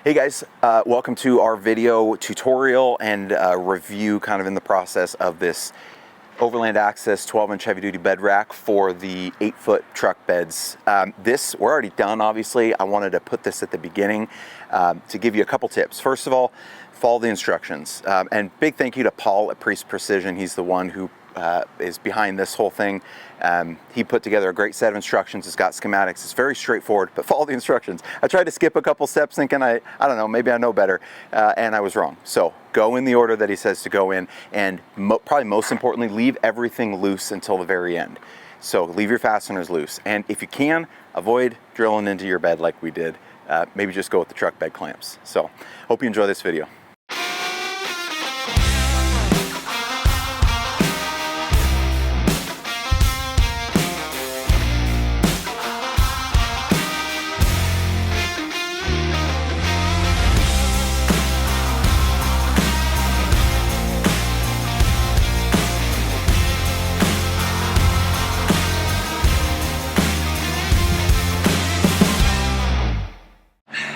Hey guys, welcome to our video tutorial and review kind of in the process of this Overland Axis 12-inch heavy-duty bed rack for the 8-foot truck beds. We're already done, obviously. I wanted to put this at the beginning to give you a couple tips. First of all, follow the instructions. And big thank you to Paul at Preece Precision. He's the one who is behind this whole thing. He put together a great set of instructions. It's got schematics. It's very straightforward, but follow the instructions. I tried to skip a couple steps thinking I don't know, maybe I know better, and I was wrong. So go in the order that he says to go in, and probably most importantly, leave everything loose until the very end. So leave your fasteners loose, and if you can, avoid drilling into your bed like we did. Maybe just go with the truck bed clamps. So hope you enjoy this video.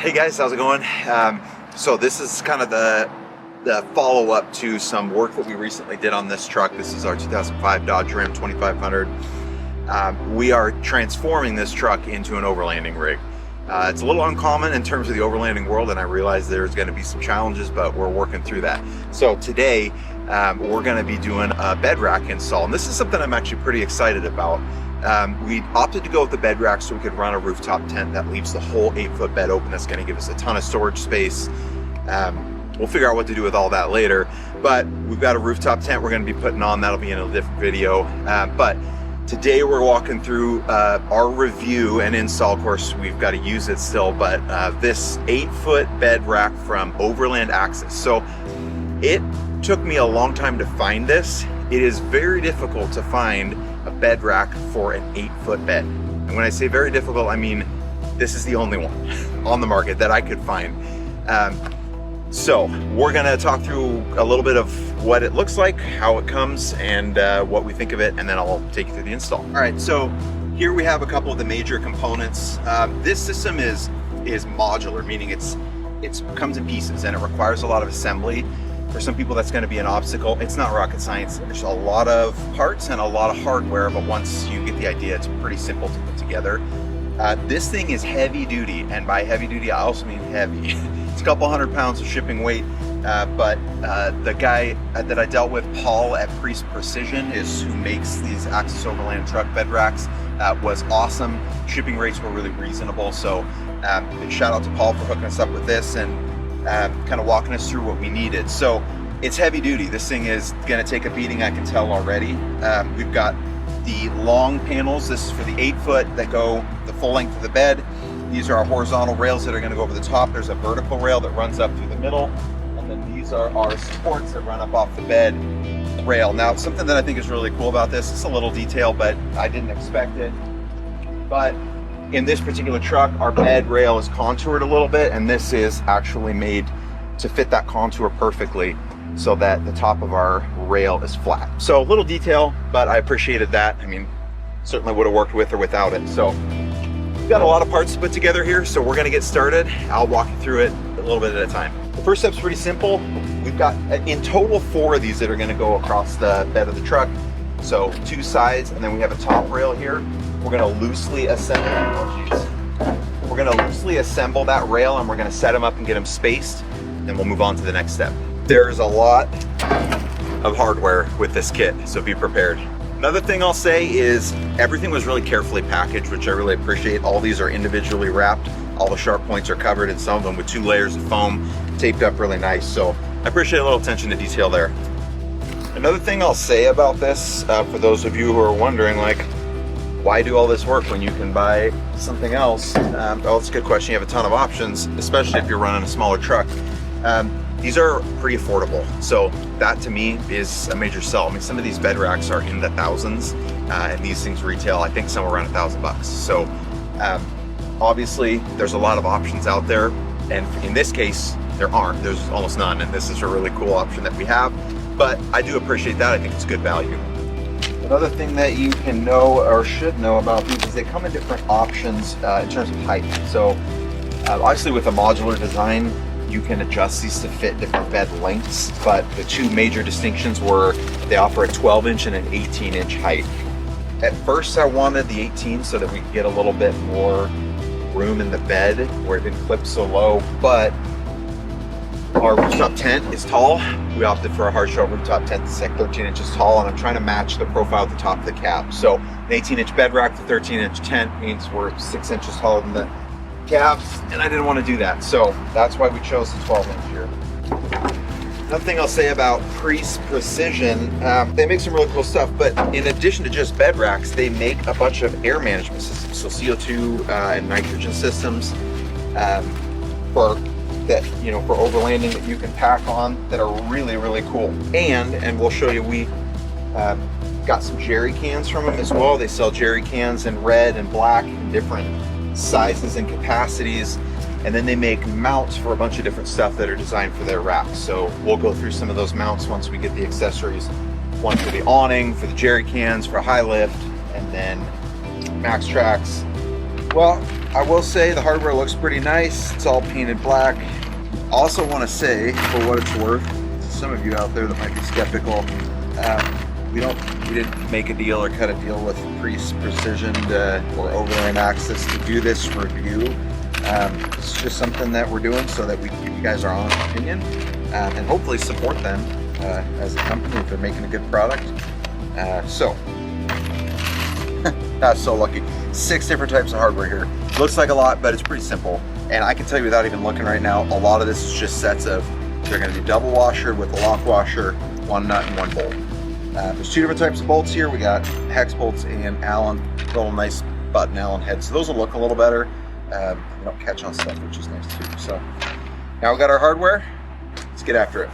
Hey guys, how's it going? So this is kind of the follow-up to some work that we recently did on this truck. This is our 2005 Dodge Ram 2500. We are transforming this truck into an overlanding rig. It's a little uncommon in terms of the overlanding world, and I realize there's going to be some challenges, but we're working through that. So today we're going to be doing a bed rack install, and this is something I'm actually pretty excited about. We opted to go with the bed rack so we could run a rooftop tent that leaves the whole 8-foot bed open. That's going to give us a ton of storage space. We'll figure out what to do with all that later, but we've got a rooftop tent we're going to be putting on. That'll be in a different video. But today we're walking through our review and install. Of course, we've got to use it still, but this 8-foot bed rack from Overland Axis. So it took me a long time to find this. It is very difficult to find a bed rack for an 8-foot bed. And when I say very difficult, I mean this is the only one on the market that I could find. So we're gonna talk through a little bit of what it looks like, how it comes, and what we think of it, and then I'll take you through the install. All right, so here we have a couple of the major components. This system is modular, meaning it comes in pieces and it requires a lot of assembly. For some people that's going to be an obstacle. It's not rocket science. There's a lot of parts and a lot of hardware, but once you get the idea, it's pretty simple to put together. This thing is heavy duty, and by heavy duty I also mean heavy. It's a couple 100 pounds of shipping weight, but the guy that I dealt with, Paul at Preece Precision, is who makes these Axis Overland truck bed racks, was awesome. Shipping rates were really reasonable, so big shout out to Paul for hooking us up with this and kind of walking us through what we needed. So it's heavy duty. This thing is going to take a beating, I can tell already. We've got the long panels. This is for the 8-foot that go the full length of the bed. These are our horizontal rails that are going to go over the top. There's a vertical rail that runs up through the middle, and then these are our supports that run up off the bed rail. Now, something that I think is really cool about this, it's a little detail, but I didn't expect it. But in this particular truck, our bed rail is contoured a little bit, and this is actually made to fit that contour perfectly so that the top of our rail is flat. So a little detail, but I appreciated that. I mean, certainly would have worked with or without it. So we've got a lot of parts to put together here, so we're gonna get started. I'll walk you through it a little bit at a time. The first step's pretty simple. We've got in total 4 of these that are gonna go across the bed of the truck. So 2 sides, and then we have a top rail here. We're going to loosely assemble. We're going to loosely assemble that rail, and we're going to set them up and get them spaced. Then we'll move on to the next step. There's a lot of hardware with this kit, so be prepared. Another thing I'll say is everything was really carefully packaged, which I really appreciate. All these are individually wrapped. All the sharp points are covered, and some of them with 2 layers of foam taped up really nice. So I appreciate a little attention to detail there. Another thing I'll say about this, for those of you who are wondering, like, why do all this work when you can buy something else? Well, it's a good question. You have a ton of options, especially if you're running a smaller truck. These are pretty affordable. So that to me is a major sell. I mean, some of these bed racks are in the thousands, and these things retail, I think, somewhere around $1,000. So obviously there's a lot of options out there. And in this case, there aren't. There's almost none. And this is a really cool option that we have. But I do appreciate that. I think it's good value. Another thing that you can know or should know about these is they come in different options in terms of height. So Obviously with a modular design, you can adjust these to fit different bed lengths, but the two major distinctions were they offer a 12-inch and an 18-inch height. At first I wanted the 18 so that we could get a little bit more room in the bed where it didn't clip so low, but our rooftop tent is tall. We opted for a hard shell rooftop tent that's like 13 inches tall, and I'm trying to match the profile at the top of the cab. So an 18-inch bed rack to 13-inch tent means we're 6 inches taller than the cabs, and I didn't want to do that. So that's why we chose the 12-inch here. Another thing I'll say about Preece Precision, they make some really cool stuff, but in addition to just bed racks, they make a bunch of air management systems. So CO2 and nitrogen systems for overlanding that you can pack on that are really, really cool. And we'll show you, we got some jerry cans from them as well. They sell jerry cans in red and black in different sizes and capacities. And then they make mounts for a bunch of different stuff that are designed for their racks. So we'll go through some of those mounts once we get the accessories. One for the awning, for the jerry cans, for high lift, and then max tracks. Well, I will say the hardware looks pretty nice. It's all painted black. Also want to say, for what it's worth, some of you out there that might be skeptical, we didn't make a deal or cut a deal with Preece Precision or Overland Axis to do this review. It's just something that we're doing so that we can give you guys our honest opinion and hopefully support them as a company if they're making a good product. That's so lucky. 6 different types of hardware here. Looks like a lot, but it's pretty simple. And I can tell you without even looking right now, a lot of this is just sets of, they're going to be double washer with a lock washer, 1 nut and 1 bolt. There's 2 different types of bolts here. We got hex bolts and Allen, little nice button Allen heads. So those will look a little better. They don't catch on stuff, which is nice too. So now we got our hardware. Let's get after it.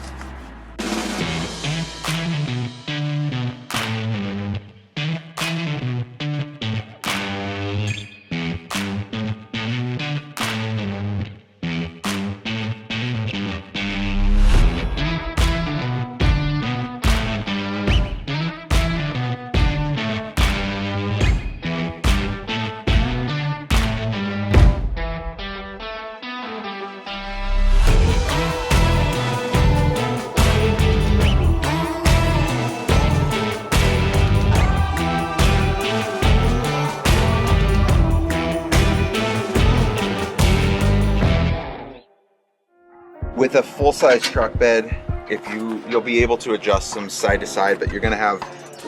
With a full-size truck bed, you'll be able to adjust them side to side, but you're going to have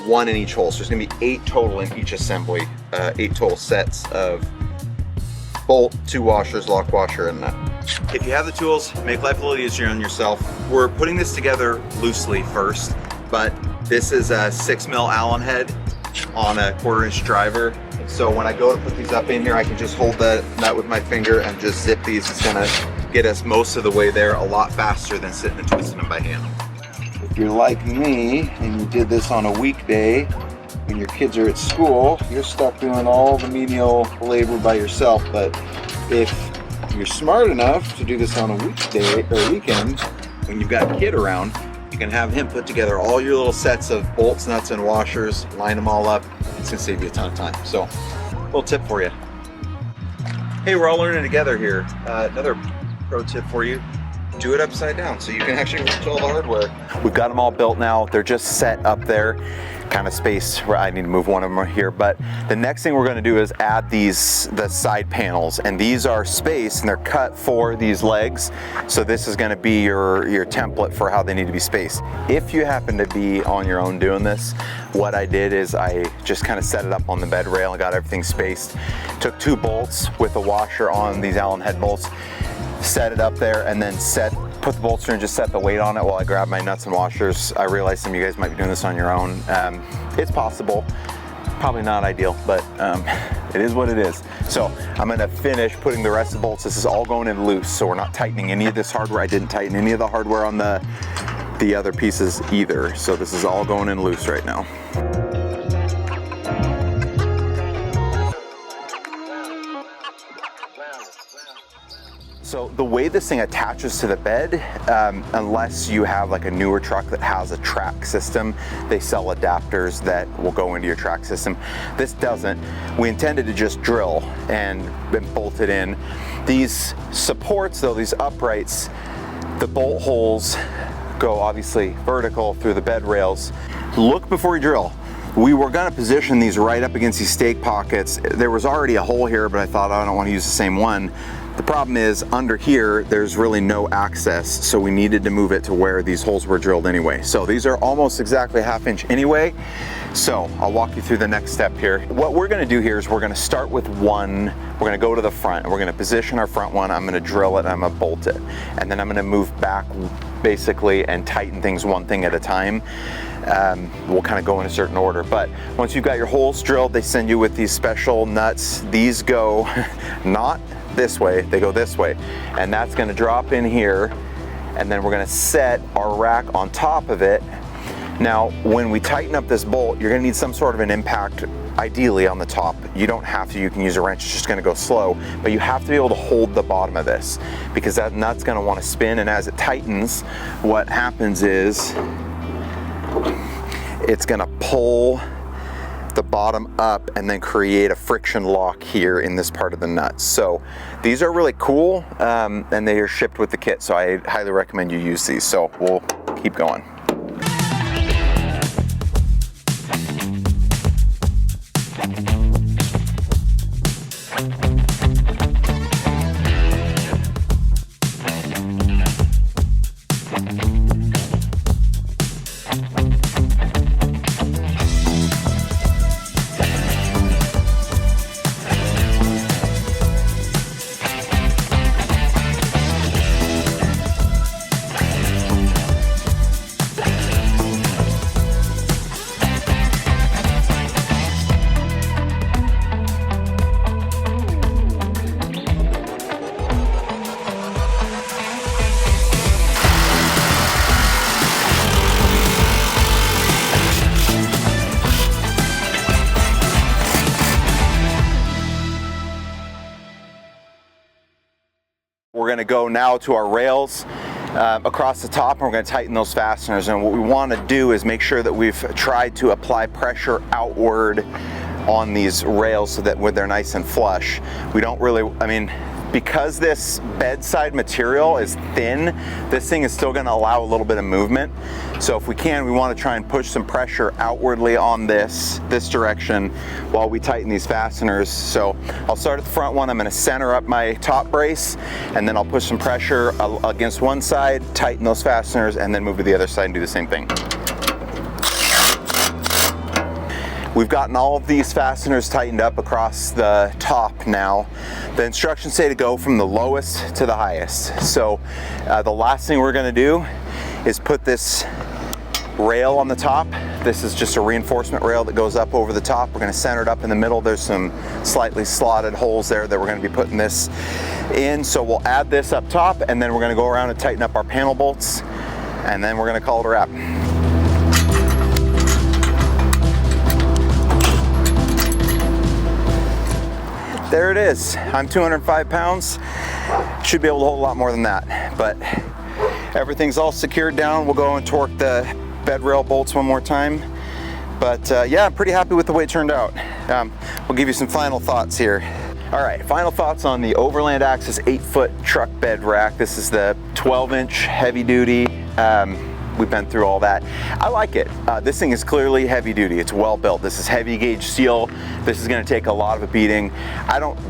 1 in each hole. So there's going to be 8 total in each assembly, 8 total sets of bolt, 2 washers, lock washer, and nut. If you have the tools, make life a little easier on yourself. We're putting this together loosely first, but this is a 6mm Allen head on a 1/4-inch driver. So when I go to put these up in here, I can just hold the nut with my finger and just zip these. It's gonna get us most of the way there a lot faster than sitting and twisting them by hand. If you're like me and you did this on a weekday when your kids are at school, you're stuck doing all the menial labor by yourself. But if you're smart enough to do this on a weekday or weekend when you've got a kid around, you can have him put together all your little sets of bolts, nuts, and washers, line them all up. It's gonna save you a ton of time. So, a little tip for you. Hey, we're all learning together here. Another pro tip for you, do it upside down so you can actually reach all the hardware. We've got them all built now. They're just set up there, kind of spaced where I need to move one of them right here. But the next thing we're gonna do is add the side panels, and these are spaced and they're cut for these legs. So this is gonna be your template for how they need to be spaced. If you happen to be on your own doing this, what I did is I just kind of set it up on the bed rail and got everything spaced. Took 2 bolts with a washer on these Allen head bolts, set it up there, and then put the bolts through and just set the weight on it while I grab my nuts and washers. I realize some of you guys might be doing this on your own. It's possible, probably not ideal, but it is what it is. So I'm gonna finish putting the rest of the bolts. This is all going in loose, so we're not tightening any of this hardware. I didn't tighten any of the hardware on the other pieces either. So this is all going in loose right now. So the way this thing attaches to the bed, unless you have like a newer truck that has a track system, they sell adapters that will go into your track system. This doesn't. We intended to just drill and bolt it in. These supports though, these uprights, the bolt holes go obviously vertical through the bed rails. Look before you drill. We were gonna position these right up against these stake pockets. There was already a hole here, but I thought, oh, I don't wanna use the same one. The problem is under here, there's really no access, so we needed to move it to where these holes were drilled anyway. So these are almost exactly 1/2 inch anyway. So I'll walk you through the next step here. What we're gonna do here is we're gonna start with one, we're gonna go to the front, and we're gonna position our front one, I'm gonna drill it, and I'm gonna bolt it. And then I'm gonna move back basically and tighten things one thing at a time. We'll kind of go in a certain order, but once you've got your holes drilled, they send you with these special nuts. These go not this way, they go this way, and that's going to drop in here, and then we're going to set our rack on top of it. Now when we tighten up this bolt, you're going to need some sort of an impact, ideally on the top. You don't have to, you can use a wrench, it's just going to go slow, but you have to be able to hold the bottom of this, because that nut's going to want to spin, and as it tightens, what happens is it's going to pull the bottom up and then create a friction lock here in this part of the nut. So these are really cool, and they are shipped with the kit, so I highly recommend you use these. So we'll keep going. We're going to go now to our rails across the top, and we're going to tighten those fasteners. And what we want to do is make sure that we've tried to apply pressure outward on these rails so that when they're nice and flush. We don't really, I mean, because this bedside material is thin, this thing is still going to allow a little bit of movement. So if we can, we want to try and push some pressure outwardly on this direction while we tighten these fasteners. So I'll start at the front one. I'm going to center up my top brace, and then I'll push some pressure against one side, tighten those fasteners, and then move to the other side and do the same thing. We've gotten all of these fasteners tightened up across the top now. The instructions say to go from the lowest to the highest. So the last thing we're going to do is put this rail on the top. This is just a reinforcement rail that goes up over the top. We're going to center it up in the middle. There's some slightly slotted holes there that we're going to be putting this in. So we'll add this up top, and then we're going to go around and tighten up our panel bolts, and then we're going to call it a wrap. There it is. I'm 205 pounds. Should be able to hold a lot more than that, but everything's all secured down. We'll go and torque the bed rail bolts one more time. But yeah, I'm pretty happy with the way it turned out. We'll give you some final thoughts here. All right, final thoughts on the Overland Axis 8-foot truck bed rack. This is the 12-inch heavy duty. We've been through all that. I like it. This thing is clearly heavy duty. It's well built. This is heavy gauge steel. This is going to take a lot of a beating.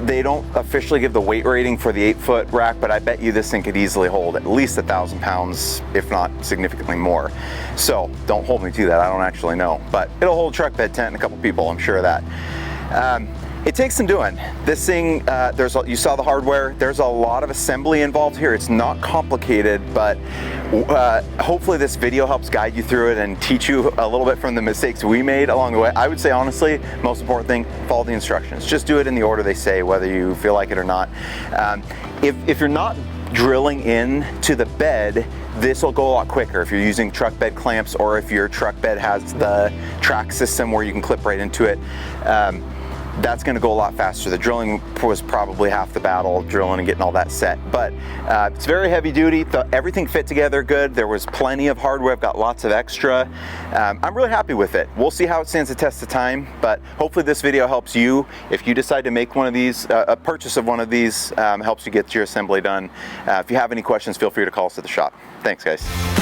They don't officially give the weight rating for the 8-foot rack, but I bet you this thing could easily hold at least 1,000 pounds, if not significantly more. So don't hold me to that. I don't actually know, but it'll hold a truck bed tent and a couple people. I'm sure of that. It takes some doing. This thing, you saw the hardware. There's a lot of assembly involved here. It's not complicated, but hopefully this video helps guide you through it and teach you a little bit from the mistakes we made along the way. I would say, honestly, most important thing, follow the instructions. Just do it in the order they say, whether you feel like it or not. If you're not drilling in to the bed, this will go a lot quicker if you're using truck bed clamps, or if your truck bed has the track system where you can clip right into it. that's going to go a lot faster. The drilling was probably half the battle, drilling and getting all that set, but it's very heavy duty. Everything fit together good. There was plenty of hardware. I've got lots of extra. I'm really happy with it. We'll see how it stands the test of time, but hopefully this video helps you. If you decide to make one of these, a purchase of one of these helps you get your assembly done. If you have any questions, feel free to call us at the shop. Thanks, guys.